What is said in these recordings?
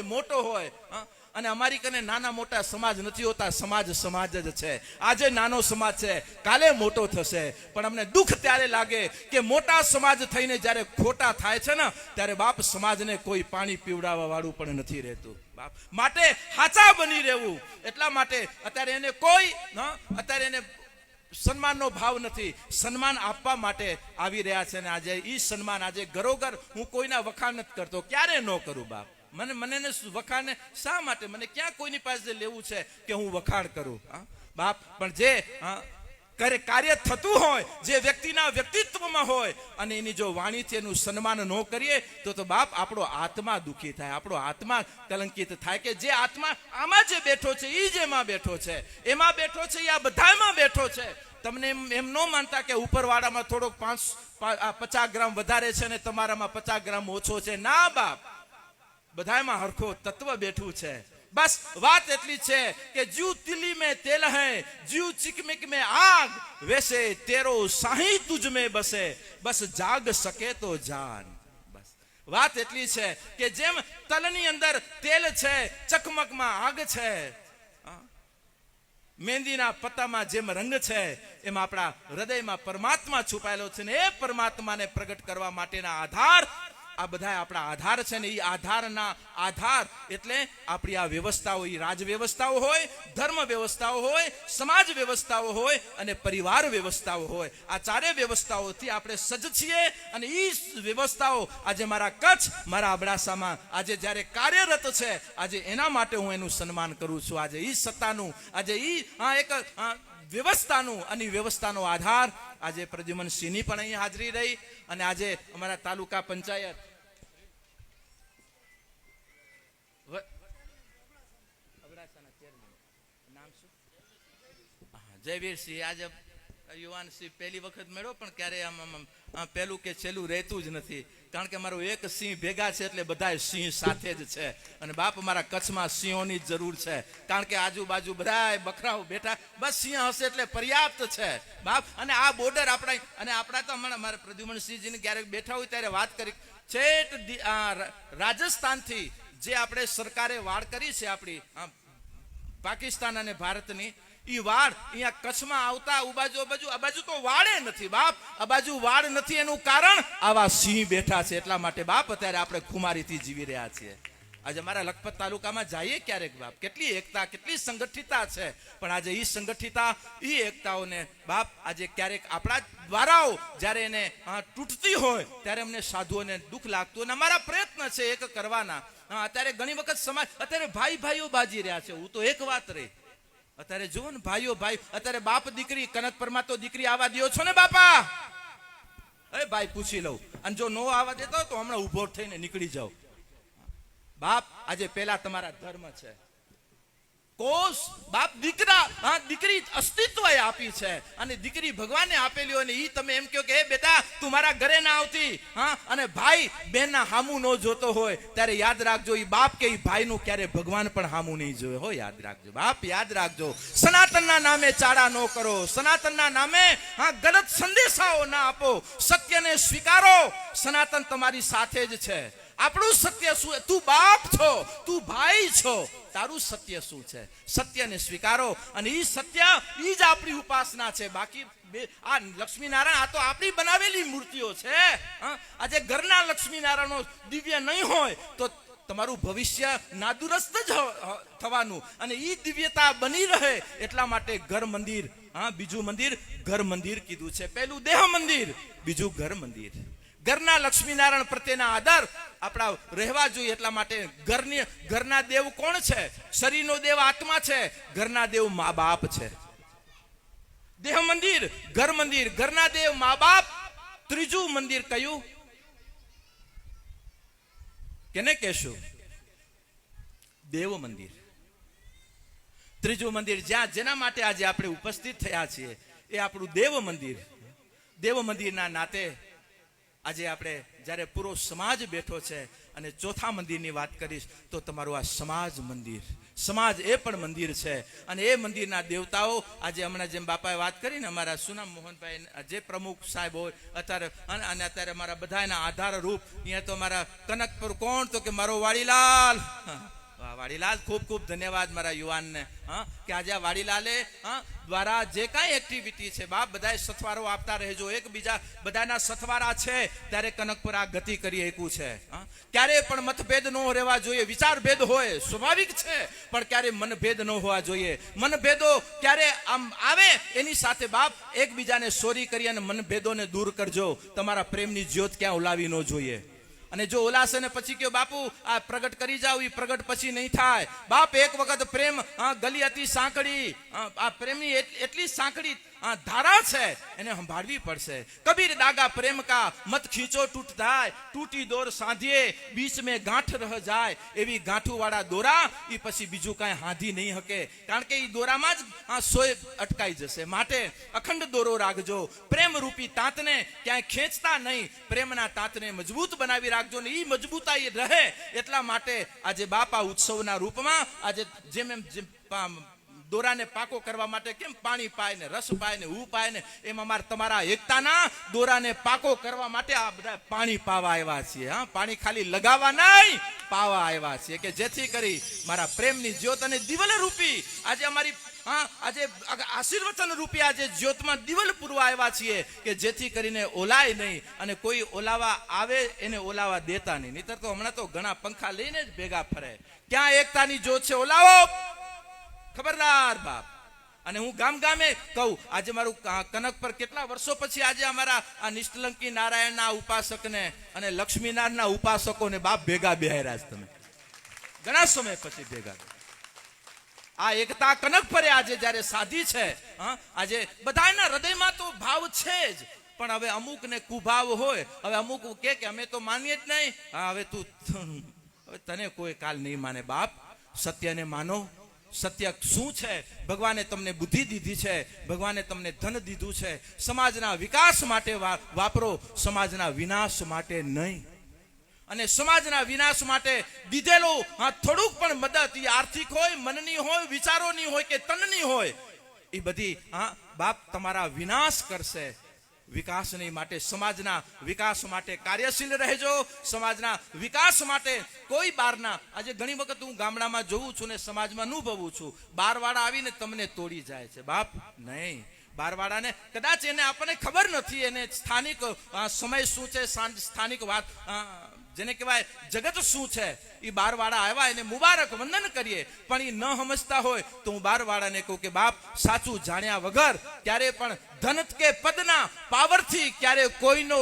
મોટો હોય, અને અમારી કને નાના મોટા સમાજ નથી હોતા, સમાજ સમાજ જ છે. આજે નાનો સમાજ છે, કાલે મોટો થશે. પણ અમને દુઃખ ત્યારે લાગે કે મોટા સમાજ થઈને જ્યારે ખોટા થાય છે ને, ત્યારે બાપ સમાજને કોઈ પાણી પીવડાવવા વાળું પણ નથી રહેતું. બાપ માટે હાચા બની રહેવું. એટલા માટે અત્યારે એને કોઈ અત્યારે એને સન્માનનો ભાવ નથી. સન્માન આપવા માટે આવી રહ્યા છે ને આજે ઈ સન્માન આજે ઘરોઘર. હું કોઈના વખાણ નથી કરતો, ક્યારે ન કરું બાપ. મને વખાણ શા માટે? મને ક્યાં કોઈની પાસે લેવું છે કે હું વખાણ કરું બાપ? પણ જે કાર્ય થતું હોય, જે વ્યક્તિના વ્યક્તિત્વમાં હોય, અને એની જો વાણીથી એનું સન્માન ન કરીએ તો બાપ આપણો આત્મા દુઃખી થાય, આપણો આત્મા કલંકિત થાય. કે જે આત્મા આમાં જે બેઠો છે, એ જેમાં બેઠો છે, એમાં બેઠો છે, એ આ બધામાં બેઠો છે. તમને એમ ન માનતા કે ઉપરવાળામાં થોડોક 50 ગ્રામ વધારે છે ને તમારામાં 50 ગ્રામ ઓછો છે. ના બાપ, બધામાં હરખો તત્વ બેઠું છે. બસ વાત એટલી છે કે જીવ तिली में तेल है, जीव चिकमिक में आग, वैसे तेरो साही तुझ में बसे, बस जाग सके तो जान. બસ વાત એટલી છે કે જેમ તલની અંદર તેલ છે, ચકમકમાં આગ છે, મહેંદીના પત્તામાં જેમ રંગ છે, એમ આપણા હૃદયમાં પરમાત્મા છુપાયેલો છે. ને એ પરમાત્માને પ્રગટ કરવા માટેના આધાર આ બધા આપણા આધાર છે ને. એ આધારના આધાર એટલે આપણી આ વ્યવસ્થાઓ, એ રાજ વ્યવસ્થાઓ હોય, ધર્મ વ્યવસ્થાઓ હોય, સમાજ વ્યવસ્થાઓ હોય અને પરિવાર વ્યવસ્થાઓ હોય. આ ચારે વ્યવસ્થાઓથી આપણે સજ્જ છીએ. અને એ વ્યવસ્થાઓ આજે મારા કચ્છ, મારા અબડાસામાં આજે જ્યારે કાર્યરત છે, આજે એના માટે હું એનું સન્માન કરું છું. આજે એ સત્તાનું, આજે એ એક વ્યવસ્થાનું, અને વ્યવસ્થાનો આધાર આજે પ્રદ્યુમનસિંહની પણ અહીં હાજરી રહી. અને આજે અમારા તાલુકા પંચાયત જયવીરસિંહ, આજે યુવાન સિંહ પહેલી વખત મળ્યો, પણ ક્યારે આમ પહેલું કે છેલ્લું રહેતું જ નથી. કારણ કે મારું એક સિંહ ભેગા છે એટલે બધા સિંહ સાથે જ છે. અને બાપ મારા કચ્છમાં સિંહોની જરૂર છે, કારણ કે આજુબાજુ બધા બકરાઓ બેઠા, બસ સિંહ હશે એટલે પર્યાપ્ત છે બાપ. અને આ બોર્ડર આપણા તો મારા પ્રદ્યુમનસિંહજીને ક્યારેક બેઠા હોય ત્યારે વાત કરી, છેટ રાજસ્થાનથી જે આપણે સરકારે વાડ કરી છે આપણી પાકિસ્તાન અને ભારતની, ઈ વાડ અહીંયા કચ્છમાં આવતા આ બાજુ તો વાડે નથી બાપ. આ બાજુ વાડ નથી, એનું કારણ આવા સિંહ બેઠા છે. એટલા માટે બાપ અત્યારે આપણે ખુમારીથી જીવી રહ્યા છીએ. આજે અમારા લખપત તાલુકામાં જઈએ ક્યારેક બાપ, કેટલી એકતા, કેટલી સંગઠિતતા છે. પણ આજે ઈ સંગઠિતતા, ઈ એકતાઓને બાપ આજે ક્યારેક આપણા દ્વારાઓ જ્યારે એને તૂટતી હોય ત્યારે અમને સાધુઓને દુઃખ લાગતું. અને અમારા પ્રયત્ન છે એક કરવાના. અત્યારે ઘણી વખત સમાજ, અત્યારે ભાઈઓ બાજી રહ્યા છે. હું તો એક વાત રહી, અત્યારે જુઓ ને ભાઈ, અત્યારે બાપ દીકરી, કનક પરમા તો દીકરી આવવા દો છો ને બાપા? અરે ભાઈ પૂછી લઉં, અને જો નો આવવા દેતો તો હમણાં ઉભો થઈને નીકળી જાઓ બાપ. આજે પેલા તમારા ધર્મ છે, કોષ બાપ. દીકરી અસ્તિત્વ આપી છે, અને દીકરી ભગવાને આપેલી હોય ને ઈ તમે એમ કહો કે હે બેટા તું મારા ઘરે ના આવતી, અને ભાઈ બેન ના હામું ન જોતો હોય, ત્યારે યાદ રાખજો ઈ બાપ કે ઈ ભાઈ નું ક્યારે ભગવાન પણ હામું નહીં જોવે હો. યાદ રાખજો બાપ, યાદ રાખજો. સનાતનના નામે ચાડા ન કરો, સનાતનના નામે ગલત સંદેશાઓ ના આપો. સત્યને સ્વીકારો, સનાતન તમારી સાથે જ છે. આપણું સત્ય શું? તું બાપ છો, તું ભાઈ છો, તારું સત્ય શું છે? સત્યને સ્વીકારો, અને ઈ સત્ય, ઈ જ આપણી ઉપાસના છે. બાકી આ લક્ષ્મીનારાયણ આ તો આપણી બનાવેલી મૂર્તિઓ છે. આજે ઘરના લક્ષ્મીનારાયણો દિવ્ય નહીં હોય તો તમારું ભવિષ્ય નાદુરસ્ત જ થવાનું. અને ઈ દિવ્યતા બની રહે એટલા માટે ઘર મંદિર, બીજું મંદિર ઘર મંદિર કીધું છે. પહેલું દેહ મંદિર, બીજું ઘર મંદિર. ઘરના લક્ષ્મીનારાયણ પ્રત્યેના આદર આપણા રહેવા જોઈએ. એટલા માટે ઘરના દેવ કોણ છે? શરીરનો દેવ આત્મા છે, ઘરના દેવ મા બાપ છે. દેહ મંદિર, ઘર મંદિર, ઘરના દેવ મા બાપ. ત્રીજું મંદિર કયું? કેને કહેશું? દેવ મંદિર. ત્રીજું મંદિર જેના માટે આજે આપણે ઉપસ્થિત થયા છીએ એ આપણું દેવ મંદિર. દેવ મંદિરના નાતે આજે આપણે જ્યારે પૂરો સમાજ બેઠો છે, અને ચોથા મંદિરની વાત કરીશ તો તમારું આ સમાજ મંદિર. સમાજ એ પણ મંદિર છે, અને એ મંદિરના દેવતાઓ આજે હમણાં જેમ બાપાએ વાત કરી ને, અમારા સુનામ મોહનભાઈ જે પ્રમુખ સાહેબ હોય અત્યારે, અને અત્યારે મારા બધાના આધાર રૂપ અહીંયા તો મારા કનકપુર કોણ? તો કે મારો વાડીલાલ વાડીલાલ ખૂબ ખૂબ ધન્યવાદ મારા યુવાનને, હા, કે આજે આ વાડીલાલે દ્વારા જે કાંઈ એક્ટિવિટી છે બાપ બધાએ સથવારો આપતા રહેજો. એકબીજા બધાના સથવારા છે ત્યારે કનકપુર આ ગતિ કરી શકું છે. ક્યારે પણ મતભેદ ન રહેવા જોઈએ. વિચાર ભેદ હોય સ્વાભાવિક છે, પણ ક્યારે મનભેદ ન હોવા જોઈએ. મનભેદો ક્યારે આમ આવે એની સાથે બાપ એકબીજાને સોરી કરી અને મનભેદોને દૂર કરજો. તમારા પ્રેમની જ્યોત ક્યાં ઓલાવી ન જોઈએ. અને જો ઓલાશે ને પછી કયો બાપુ આ પ્રગટ કરી જાવ, એ પ્રગટ પછી નહીં થાય બાપ. એક વખત પ્રેમ ગલી હતી સાંકડી, આ પ્રેમની એટલી સાંકડી ધારા છે એને સંભાળવી પડશે. કબીર દાગા પ્રેમ કા મત ખીંચો ટૂટ જાય, તૂટી દોર સાંધીએ બીચ મેં ગાંઠ રહ જાય. એવી ગાંઠું વાળા દોરા એ પછી બીજું કાંઈ હાંધી નહીં શકે, કારણ કે એ દોરામાં જ સોય અટકાઈ જશે. માટે અખંડ દોરો રાખજો. પ્રેમ રૂપી તાંતને ક્યાંય ખેંચતા નહીં, પ્રેમના તાંતને મજબૂત બનાવી રાખજો ને એ મજબૂતાઈ રહે. એટલા માટે આજે બાપા ઉત્સવના રૂપમાં આજે જેમ દોરાને પાકો કરવા માટે કેમ પાણી પાય ને રસ પાય ને ઉ પાય ને, એમ અમારે તમારા એકતાના દોરાને પાકો કરવા માટે આ બધા પાણી પાવા આવ્યા છીએ. હા, પાણી ખાલી લગાવવા નહીં, પાવા આવ્યા છીએ, કે જેથી કરી મારા પ્રેમની જ્યોત અને દિવલ રૂપી આજે અમારી આજે આશીર્વચન રૂપી આજે જ્યોતમાં દિવલ પૂરવા આવ્યા છીએ, કે જેથી કરીને ઓલાય નહીં અને કોઈ ઓલાવા આવે એને ઓલાવા દેતા નહીં. નહીતર તો હમણાં તો ઘણા પંખા લઈને જ ભેગા ફરે. ક્યાં એકતાની જ્યોત છે? ઓલાવો ખબરદાર બાપ. અને હું ગામ ગામે કહું, આજે મારું કનક પર કેટલા વર્ષો પછી આજે અમારા આ નિષ્કલંકી નારાયણના ઉપાસકને અને લક્ષ્મીનારાયણના ઉપાસકોને બાપ ભેગા બેહાર્યા છે. તમે ઘણા સમય પછી ભેગા. આ એકતા કનક પરે આજે જયારે સાધી છે, આજે બધાના હૃદયમાં તો ભાવ છે જ, પણ હવે અમુક ને કુભાવ હોય. હવે અમુક કે અમે તો માનીએ જ નહીં. હા, હવે તું હવે તને કોઈ કાલ નહીં માને બાપ. સત્યને માનો. સત્ય શું છે? ભગવાને તમને બુદ્ધિ દીધી છે, ભગવાને તમને ધન દીધું છે. સમાજના વિકાસ માટે વાપરો, સમાજના વિનાશ માટે નહીં. અને સમાજના વિનાશ માટે દીધેલું થોડુંક પણ મદદ, એ આર્થિક હોય, મનની હોય, વિચારોની હોય કે તનની હોય, એ બધી બાપ તમારા વિનાશ કરશે. વિકાસની માટે, સમાજના વિકાસ માટે કાર્યશીલ રહેજો. સમાજના વિકાસ માટે કોઈ બહારના, આજે ઘણી વખત હું ગામડામાં જોઉં છું ને સમાજમાં અનુભવું છું, બારવાળા આવીને તમને તોડી જાય છે. બાપ નહીં, બારવાળાને કદાચ એને આપણને ખબર નથી, એને સ્થાનિક સમય શું છે, સ્થાનિક વાત જેને કહેવાય જગત શું છે, એ બારવાળા આવ્યા એને મુબારક વંદન કરીએ. પણ એ ન સમજતા હોય તો હું બારવાળાને કહું કે બાપ સાચું જાણ્યા વગર ક્યારે પણ ધન કે પદના પાવરથી ક્યારે કોઈનો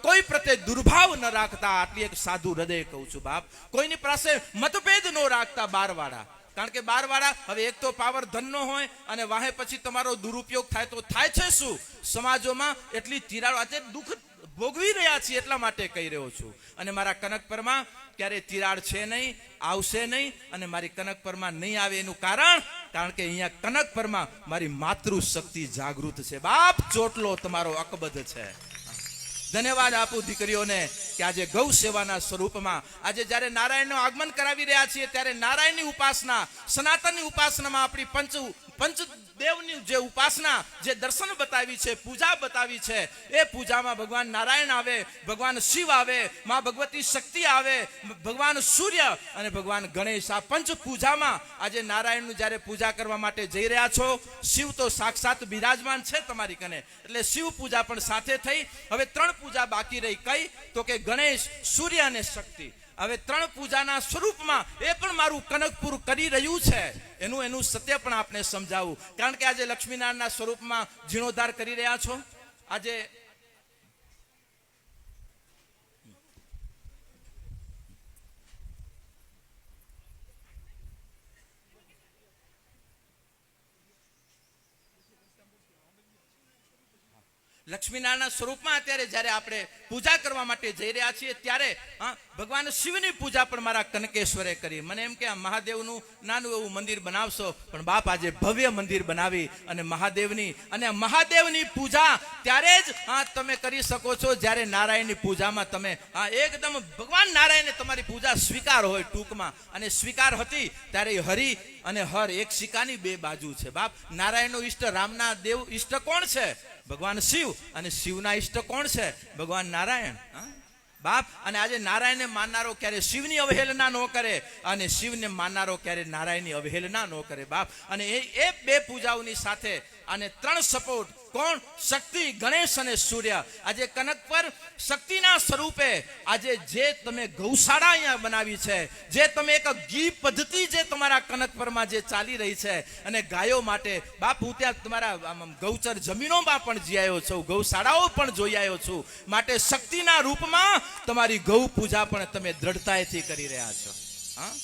કોઈ પ્રત્યે દુર્ભાવ ન રાખતા. આટલી એક સાધુ હૃદય કહું છું બાપ. કોઈની પાસે મતભેદ ન રાખતા બારવાળા. કારણ કે બારવાળા હવે એક તો પાવર ધનનો હોય અને વાહે પછી તમારો દુરુપયોગ થાય તો થાય છે શું? સમાજોમાં એટલી તિરાડો આજે દુઃખ ભોગવી રહ્યા છીએ, એટલા માટે કહી રહ્યો છું. અને મારા કનકપરમાં ક્યારે તિરાડ છે નહીં, આવશે નહીં, અને મારી કનકપરમાં નહીં આવે એનું કારણ કે અહીંયા કનકપરમાં મારી માતૃશક્તિ જાગૃત છે બાપ. ચોટલો તમારો અકબદ્ધ છે. ધન્યવાદ આપું દીકરીઓને કે આજે ગૌ સેવાના સ્વરૂપમાં આજે જ્યારે નારાયણનું આગમન કરાવી રહ્યા છીએ ત્યારે નારાયણની ઉપાસના, સનાતનની ઉપાસનામાં આપણી પંચદેવની જે ઉપાસના, જે દર્શન બતાવી છે, પૂજા બતાવી છે, એ પૂજામાં ભગવાન નારાયણ આવે, ભગવાન શિવ આવે, માં ભગવતી શક્તિ આવે, ભગવાન સૂર્ય અને ભગવાન ગણેશ. આ પંચ પૂજામાં આજે નારાયણનું જ્યારે પૂજા કરવા માટે જઈ રહ્યા છો, શિવ તો સાક્ષાત બિરાજમાન છે તમારી કને, એટલે શિવ પૂજા પણ સાથે થઈ. હવે 3 પૂજા બાકી રહી. કઈ? તો કે ગણેશ, સૂર્ય અને શક્તિ. હવે 3 પૂજાના સ્વરૂપમાં એ પણ મારું કનકપુર કરી રહ્યું છે, એનું સત્ય પણ આપણે સમજાવું. કારણ કે આજે લક્ષ્મીનારાયણના સ્વરૂપમાં જીર્ણોદ્ધાર કરી રહ્યા છો. આજે લક્ષ્મીનારાયણના સ્વરૂપમાં અત્યારે જ્યારે આપણે પૂજા કરવા માટે જઈ રહ્યા છીએ ત્યારે ભગવાન શિવની પૂજા પણ મારા કનકેશ્વરે કરી. મને એમ કે આ મહાદેવનું નાનું એવું મંદિર બનાવશો, પણ બાપ આજે ભવ્ય મંદિર બનાવી અને મહાદેવની પૂજા ત્યારે જ તમે કરી શકો છો જ્યારે નારાયણની પૂજામાં તમે એકદમ ભગવાન નારાયણને તમારી પૂજા સ્વીકાર હોય ટૂંકમાં. અને સ્વીકાર હતી ત્યારે હરિ અને હર એક સિક્કાની 2 બાજુ છે બાપ. નારાયણનો ઈષ્ટ, રામના દેવ ઈષ્ટ કોણ છે? ભગવાન શિવ. અને શિવના ઈષ્ટ કોણ છે? ભગવાન નારાયણ. બાપ. અને આજે નારાયણને માનનારો ક્યારે શિવની અવહેલના ન કરે, અને શિવને માનનારો ક્યારે નારાયણની અવહેલના ન કરે બાપ. અને એ બે પૂજાઓની સાથે અને ત્રણ સપોર્ટ કોણ? શક્તિ, ગણેશ અને સૂર્ય. આજે કનક પર શક્તિના સ્વરૂપે આજે જે તમે ગૌશાળા અહીંયા બનાવી છે, જે તમે એક ઘી પદ્ધતિ જે તમારા કનક પરમાં જે ચાલી રહી છે, અને ગાયો માટે બાપ, હું ત્યાં તમારા ગૌચર જમીનોમાં પણ જઈ આવ્યો છું, ગૌશાળાઓ પણ જોઈ આવ્યો છું. માટે શક્તિના રૂપમાં તમારી ગૌ પૂજા પણ તમે દ્રઢતાથી કરી રહ્યા છો. હા,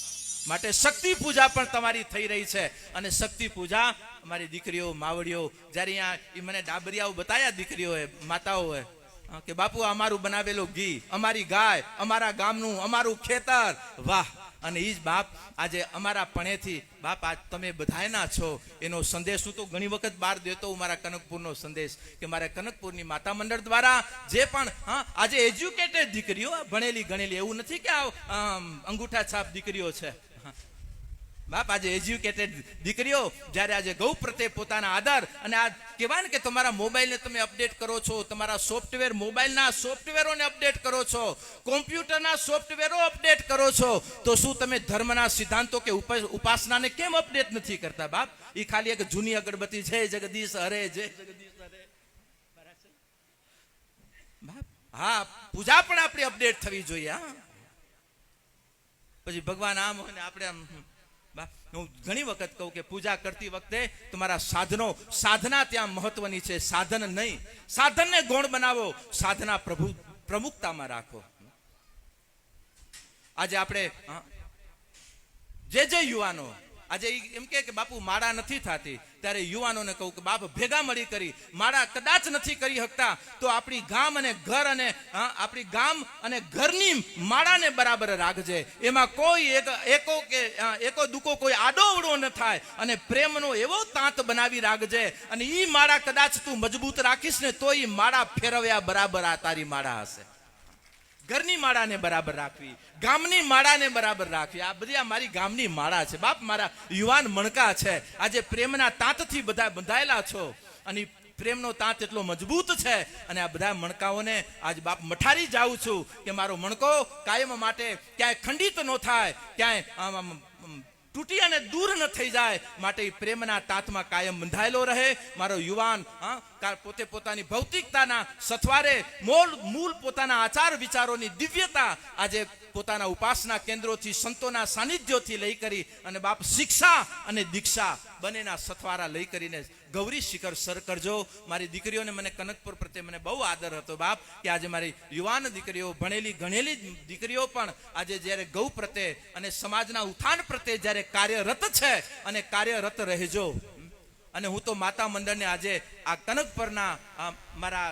માટે શક્તિ પૂજા પણ તમારી થઈ રહી છે. અને શક્તિ પૂજા અમારી દીકરીઓ, માવડીઓ, જ્યારે અહીંયા એ મને ડાબરિયાઓ બતાવ્યા દીકરીઓએ, માતાઓએ, કે બાપુ અમારું બનાવેલું ઘી, અમારી ગાય, અમારા ગામનું, અમારું ખેતર, વાહ. અને એ જ બાપ આજે અમારા પણેથી બાપ આજ તમે બધાયના છો એનો સંદેશ હું તો ઘણી વખત બહાર દેતો હું, મારા કનકપુરનો સંદેશ, કે મારા કનકપુરની માતા મંડળ દ્વારા જે પણ આજે એજ્યુકેટેડ દીકરીઓ, ભણેલી ગણેલી, એવું નથી કે આ અંગૂઠા છાપ દીકરીઓ છે બાપ. આજે એજ્યુકેટેડ દીકરીઓ જ્યારે આજે ગૌ પ્રત્યે પોતાના આદર, અને આ કહેવાય ને કે તમારા મોબાઈલને તમે અપડેટ કરો છો, તમારા સોફ્ટવેર, મોબાઈલના સોફ્ટવેરોને અપડેટ કરો છો, કોમ્પ્યુટરના સોફ્ટવેરો અપડેટ કરો છો, તો શું તમે ધર્મના સિદ્ધાંતો કે ઉપાસનાને કેમ અપડેટ નથી કરતા બાપ? એ ખાલી એક જૂની અગરબત્તી, જય જગદીશ હરે, જય જગદીશ હરે બાપ. હા, પૂજા પણ આપણી અપડેટ થવી જોઈએ. હા, પછી ભગવાન આમ હોય ને આપણે આમ. હું ઘણી વખત કહું કે પૂજા કરતી વખતે તમારા સાધનો, સાધના ત્યાં મહત્વની છે, સાધન નહીં. સાધનને ગૌણ બનાવો, સાધના પ્રમુખતામાં રાખો. આજે આપણે જે યુવાનો આજે એમ કે બાપુ માળા નથી થતી, ત્યારે યુવાનોને કહું કે બાપ ભેગા મળી કરી માળા કદાચ નથી કરી શકતા તો આપણી ગામ અને ઘર અને આપણી ગામ અને ઘરની માળાને બરાબર રાખજે. એમાં કોઈ એકો દુકો કોઈ આડોવડો ન થાય, અને પ્રેમનો એવો તાંત બનાવી રાખજે. અને ઈ માળા કદાચ તું મજબૂત રાખીશ ને તો ઈ માળા ફેરવ્યા બરાબર આ તારી માળા હશે. ઘરની માળાને બરાબર રાખવી, ગામની માળાને બરાબર રાખવી. આ બધી આ મારી ગામની માળા છે બાપ, મારા યુવાન મણકા છે. આજે પ્રેમના તાંતથી બધા બંધાયેલા છો, અને પ્રેમનો તાંત એટલો મજબૂત છે. અને આ બધા મણકાઓને આજ બાપ મઠારી જાઉં છું કે મારો મણકો કાયમ માટે ક્યાંય ખંડિત ન થાય, ક્યાંય તૂટી અને દૂર ન થઈ જાય. માટે પ્રેમના તાંતમાં કાયમ બંધાયેલો રહે મારો યુવાન. પોતે પોતાની ભૌતિકતાના સથવારે મૂળ પોતાના આચાર વિચારોની દિવ્યતા આજે પોતાના ઉપાસના કેન્દ્રોથી, સંતોના સાનિધ્યોથી લઈ કરી અને બાપ શિક્ષા અને દીક્ષા બંનેના સથવારા લઈ કરીને ગૌરી શિખર સર કરજો. મારી દીકરીઓને, મને કનકપુર પ્રત્યે મને બહુ આદર હતો બાપ, કે આજે મારી યુવાન દીકરીઓ, ભણેલી ગણેલી દીકરીઓ પણ આજે જ્યારે ગૌ પ્રત્યે અને સમાજના ઉત્થાન પ્રત્યે જ્યારે કાર્યરત છે, અને કાર્યરત રહેજો. અને હું તો માતા મંડળને આજે આ કનકપરના મારા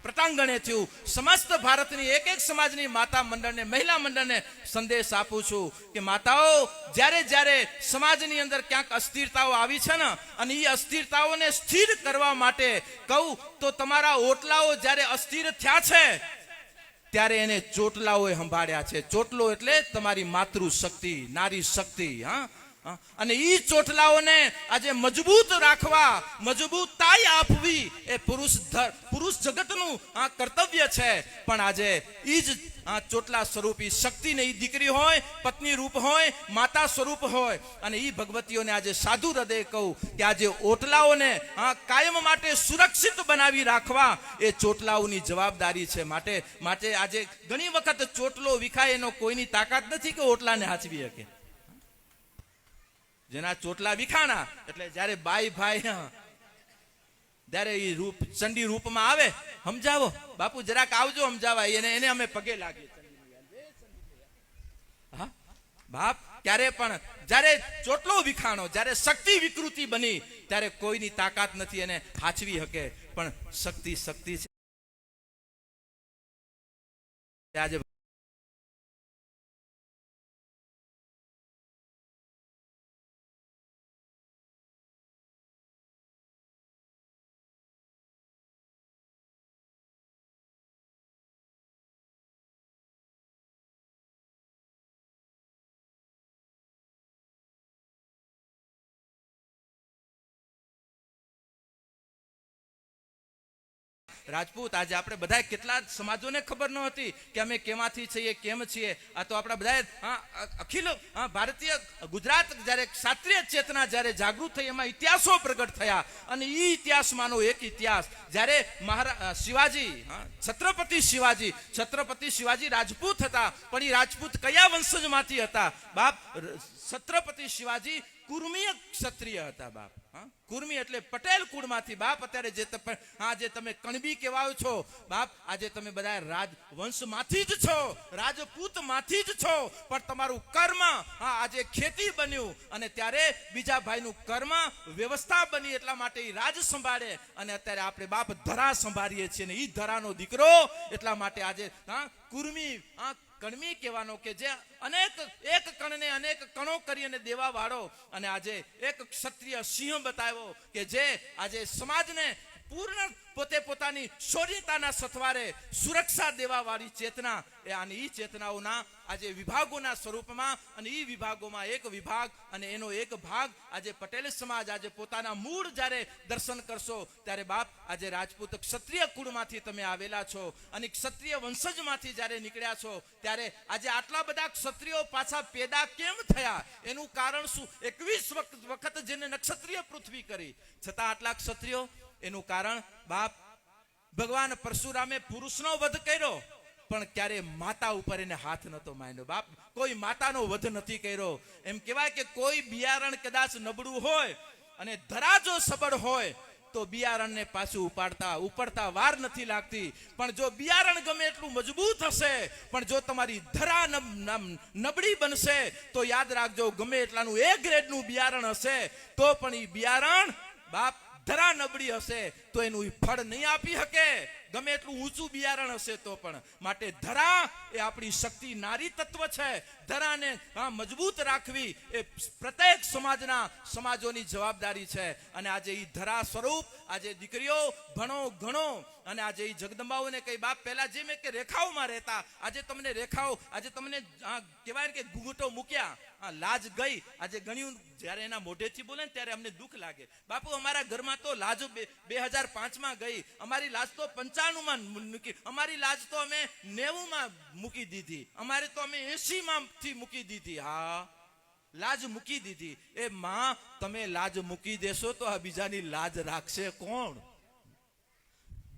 પ્રટાંગણે થયું સમસ્ત ભારતની એક સમાજની માતા મંડળને, મહિલા મંડળને સંદેશ આપું છું કે માતાઓ, જ્યારે સમાજની અંદર ક્યાંક અસ્થિરતાઓ આવી છે ને, અને એ અસ્થિરતાઓને સ્થિર કરવા માટે કહું તો તમારા ઓટલાઓ જ્યારે અસ્થિર થયા છે ત્યારે એને ચોટલાઓએ સંભાળ્યા છે. ચોટલો એટલે તમારી માતૃ શક્તિ, નારી શક્તિ. અને ઈ ચોટલાઓને આજે મજબૂત રાખવા, મજબૂતાઈ આપવી એ પુરુષ જગતનું કર્તવ્ય છે. પણ આજે ઈ જ ચોટલા સ્વરૂપી શક્તિને ઈ દીકરી હોય, પત્ની રૂપ હોય, માતા સ્વરૂપ હોય, અને ઈ ભગવતીઓને આજે સાધુ હૃદય કહું કે આજે ઓટલાઓને કાયમ માટે સુરક્ષિત બનાવી રાખવા એ ચોટલાઓની જવાબદારી છે. માટે આજે ઘણી વખત ચોટલો વિખાય એનો કોઈની તાકાત નથી કે ઓટલાને હાચવી શકે. જેના ચોટલા વિખાણા એટલે જ્યારે બાઈ ભાઈ ત્યારે એ રૂપ ચંડી રૂપમાં આવે, સમજાવો બાપુ જરાક આવજો સમજાવવા, એને અમે પગે લાગીએ. હા બાપ, ક્યારે પણ જ્યારે ચોટલો વિખાણો, જ્યારે શક્તિ વિકૃતિ બની ત્યારે કોઈની તાકાત નથી એને હાચવી શકે. પણ શક્તિ છે. આજે રાજપૂત આજે આપણે બધા કેટલા સમાજોને ખબર ન હતી કે અમે કેમાંથી છીએ, કેમ છીએ. આ તો આપણા બધા અખિલ ભારતીય ગુજરાત જ્યારે ક્ષાત્રિય ચેતના જ્યારે જાગૃત થઈ એમાં ઇતિહાસો પ્રગટ થયા. અને એ ઇતિહાસમાંનો એક ઇતિહાસ જ્યારે શિવાજી છત્રપતિ શિવાજી રાજપૂત હતા. પણ એ રાજપૂત કયા વંશજમાંથી હતા બાપ? છત્રપતિ શિવાજી કુર્મીય ક્ષત્રિય હતા બાપ. કુર્મી એટલે પટેલ કુળમાંથી બાપ. અત્યારે જે તમે કણબી કહેવાયો છો બાપ, આજે તમે બધા રાજવંશમાંથી જ છો, રાજપૂતમાંથી જ છો. પણ તમારું કર્મ આજે ખેતી બન્યું અને ત્યારે બીજા ભાઈનું કર્મ વ્યવસ્થા બની, એટલા માટે એ રાજ સંભાળે. અને અત્યારે આપણે બાપ ધરા સંભાળીએ છીએ ને એ ધરાનો દીકરો. એટલા માટે આજે કુર્મી કણમી કહેવાનો કે જે એક કણને અનેક કણો કરી અને દેવા વાળો. અને આજે એક ક્ષત્રિય સિંહ બતાવ્યો કે જે આજે સમાજને પૂર્ણ પોતે પોતાની શૌર્યતાના સથવારે સુરક્ષા દેવા વાળી ચેતના. અને એ ચેતનાઓના આજે વિભાગોના સ્વરૂપમાં, અને એ વિભાગોમાં એક વિભાગ અને એનો એક ભાગ આજે પટેલ સમાજ આજે પોતાના મૂળ જ્યારે દર્શન કરશો ત્યારે બાપ આજે રાજપૂત ક્ષત્રિય કુળમાંથી તમે આવેલા છો અને ક્ષત્રિય વંશજમાંથી જ્યારે નીકળ્યા છો ત્યારે આજે આટલા બધા ક્ષત્રિયો પાછા પેદા કેમ થયા એનું કારણ શું? 21 વખત જેને નક્ષત્રિય પૃથ્વી કરી છતાં આટલા ક્ષત્રિયો. એનું કારણ બાપ ભગવાન પરશુરામે પુરુષનો વધ કર્યો પણ ક્યારે માતા ઉપર એને હાથ નતો માંડ્યો બાપ. કોઈ માતાનો વધ નથી કર્યો. એમ કહેવાય કે કોઈ બિયારણ કદાચ નબળું હોય અને ધરા જો સબળ હોય તો બિયારણને પાછું ઉપાડતા વાર નથી લાગતી. પણ જો બિયારણ ગમે એટલું મજબૂત હશે પણ જો તમારી ધરા નબળી બનશે તો યાદ રાખજો ગમે એટલાનું A ગ્રેડનું બિયારણ હશે તો પણ એ બિયારણ બાપ ધરા નબળી હશે તો એનું ફળ નહીં આપી શકે, ગમે એટલું ઊંચું બિયારણ હશે તો પણ. માટે ધરા એ આપણી શક્તિ નારી તત્વ છે. ધરાને મજબૂત રાખવી એ પ્રત્યેક સમાજોની જવાબદારી છે. અને આજે એ ધરા સ્વરૂપ આજે દીકરીઓ ભણો ઘણો. અને આજે એ જગદંબાઓને કઈ બાપ પહેલા જે મેં કે રેખાઓમાં રહેતા, આજે તમને રેખાઓ, આજે તમને કહેવાય કે ઘૂંઘટો મૂક્યા, લાજ ગઈ. આજે ગણ્યું જ્યારે એના મોઢેથી બોલે ને ત્યારે અમને દુઃખ લાગે. બાપુ અમારા ઘરમાં તો લાજો 2005માં ગઈ, અમારી લાજ તો 95માં મૂકી, અમારી લાજ તો અમે 90માં મૂકી દીધી, અમારે તો અમે 80માં થી મૂકી દીધી. હા, લાજ મૂકી દીધી. એ માં તમે લાજ મૂકી દેશો તો આ બીજાની લાજ રાખશે કોણ?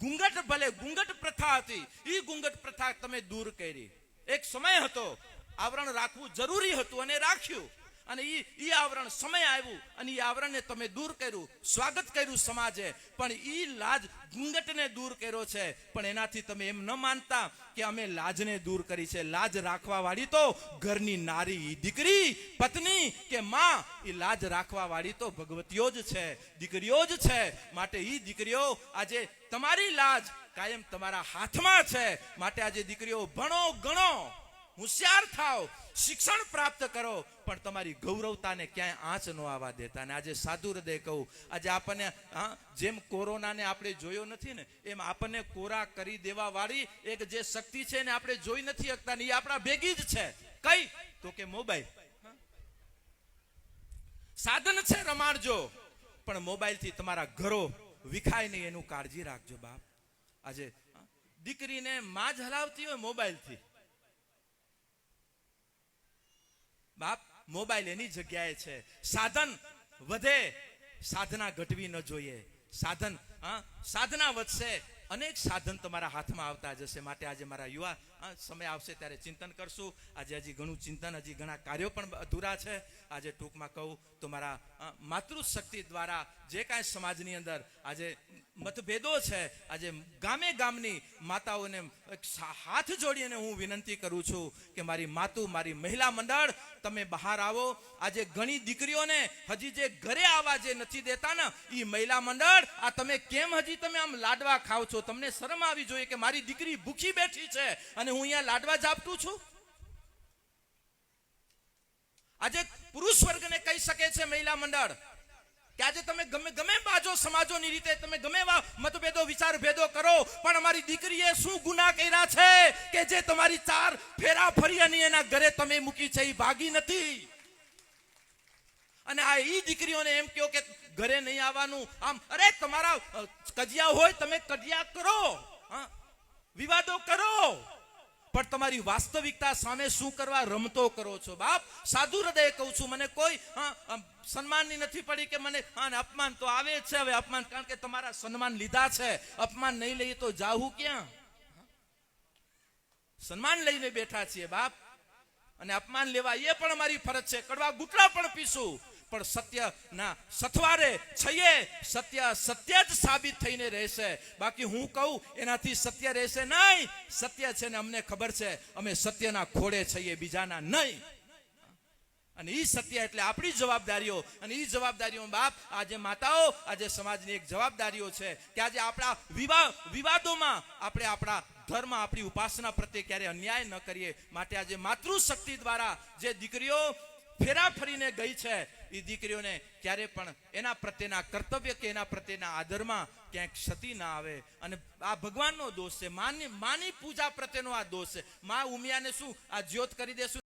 ઘૂંઘટ ભલે ઘૂંઘટ પ્રથા હતી, એ ઘૂંઘટ પ્રથા તમે દૂર કરી. એક સમય હતો આવરણ રાખવું જરૂરી હતું અને રાખ્યું. અને ઈ આવરણ સમય આવ્યું અને ઈ આવરણને તમે દૂર કર્યું, સ્વાગત કર્યું સમાજે. પણ ઈ લાજ ઘૂંઘટને દૂર કર્યો છે. પણ એનાથી તમે એમ ન માનતા કે અમે લાજને દૂર કરી છે. લાજ રાખવા વાળી તો ઘરની નારી, દીકરી, પત્ની કે માં, એ લાજ રાખવા વાળી તો ભગવતીઓ જ છે, દીકરીઓ જ છે. માટે ઈ દીકરીઓ આજે તમારી લાજ કાયમ તમારા હાથમાં છે. માટે આજે દીકરીઓ ભણો ગણો, હોશિયાર થાવ, શિક્ષણ પ્રાપ્ત કરો, પણ તમારી ગૌરવતાને ક્યાંય આંચ ન આવવા દેતા. અને આજે સાધુ હૃદય કહું, આજે આપણને જેમ કોરોનાને આપણે જોયો નથી ને એમ આપણને કોરા કરી દેવા વાળી એક જે શક્તિ છે ને આપણે જોઈ નથી શકતા ને એ આપણા ભેગી જ છે. કઈ? તો કે મોબાઈલ. સાધન છે રમાડજો પણ મોબાઈલથી તમારા ઘરો વિખાય નહીં એનું કાળજી રાખજો બાપ. આજે દીકરીને માં જ હલાવતી હોય મોબાઈલથી બાપ. મોબાઈલ એની જગ્યાએ છે. સાધન વધે, સાધના ઘટવી ન જોઈએ. સાધના વધશે, અનેક સાધન તમારા હાથમાં આવતા જશે. માટે આજે મારા યુવા સમય આવશે ત્યારે ચિંતન કરશું. આજે હજી ઘણું ચિંતન, હજી ઘણા કાર્યો પણ અધૂરા છે. આજે ટૂંકમાં કહું તો મારા માતૃશક્તિ દ્વારા જે કાંઈ સમાજની અંદર આજે મતભેદો છે, આજે ગામે ગામની માતાઓને હાથ જોડીને હું વિનંતી કરું છું કે મારી માતુ, મારી મહિલા મંડળ, તમે બહાર આવો. આજે ઘણી દીકરીઓને હજી જે ઘરે આવવા જે નથી દેતા ને એ મહિલા મંડળ, આ તમે કેમ હજી તમે આમ લાડવા ખાવ છો? તમને શરમ આવી જોઈએ કે મારી દીકરી ભૂખી બેઠી છે અને હું અહીંયા લાડવા જાપતું છું. આજે પુરુષ વર્ગને કહી શકે છે મહિલા મંડળ કે આજે તમે ગમે બાજો સમાજોની રીતે તમે ગમે એવા મતભેદો વિચાર ભેદો કરો, પણ અમારી દીકરીએ શું ગુનાહ કર્યા છે કે જે તમારી 4 ફેરા ફરી અને એના ઘરે તમે મૂકી છે એ ભાગી નથી. અને આ ઈ દીકરીઓને એમ કહો કે ઘરે નહીં આવવાનું, આમ અરે તમારા કજિયા હોય તમે કજિયા કરો, હા, વિવાદો કરો, પણ તમારી વાસ્તવિકતા સામે શું કરવા રમતો કરો છો. બાપ સાધુ હૃદય કહું છું, મને કોઈ સન્માનની નથી પડી કે મને અપમાન તો આવે છે. હવે અપમાન કારણ કે તમારા સન્માન લીધા છે, અપમાન નહીં લઈએ તો જાવું ક્યાં? સન્માન લઈને બેઠા છીએ બાપ, અને અપમાન લેવા એ પણ અમારી ફરજ છે. કડવા ગુટલા પણ પીશું, પણ સત્ય ના સથવારે છીએ. સત્ય સત્ય જ સાબિત થઈને રહેશે. બાકી હું કહું એનાથી સત્ય રહેશે નહીં. સત્ય છે ને અમને ખબર છે, અમે સત્યના ખોળે છીએ, બીજાના નહીં. અને એ સત્ય એટલે આપણી જવાબદારીઓ, અને એ જવાબદારીઓ બાપ આજે માતાઓ, આજે સમાજની એક જવાબદારીઓ છે કે આજે આપણા વિવાદોમાં આપણે આપણા ધર્મ, આપણી ઉપાસના પ્રત્યે ક્યારે અન્યાય ન કરીએ. માટે આજે માતૃશક્તિ દ્વારા જે દીકરીઓ ફેરા ફરીને ગઈ છે, એ દીકરીઓને ક્યારે પણ એના પ્રત્યેના કર્તવ્ય કે એના પ્રત્યેના આદરમાં ક્યાંક ક્ષતિ ના આવે. અને આ ભગવાનનો દોષ છે, માની પૂજા પ્રત્યેનો આ દોષ છે. મા ઉમિયાને શું આ જ્યોત કરી દેશું?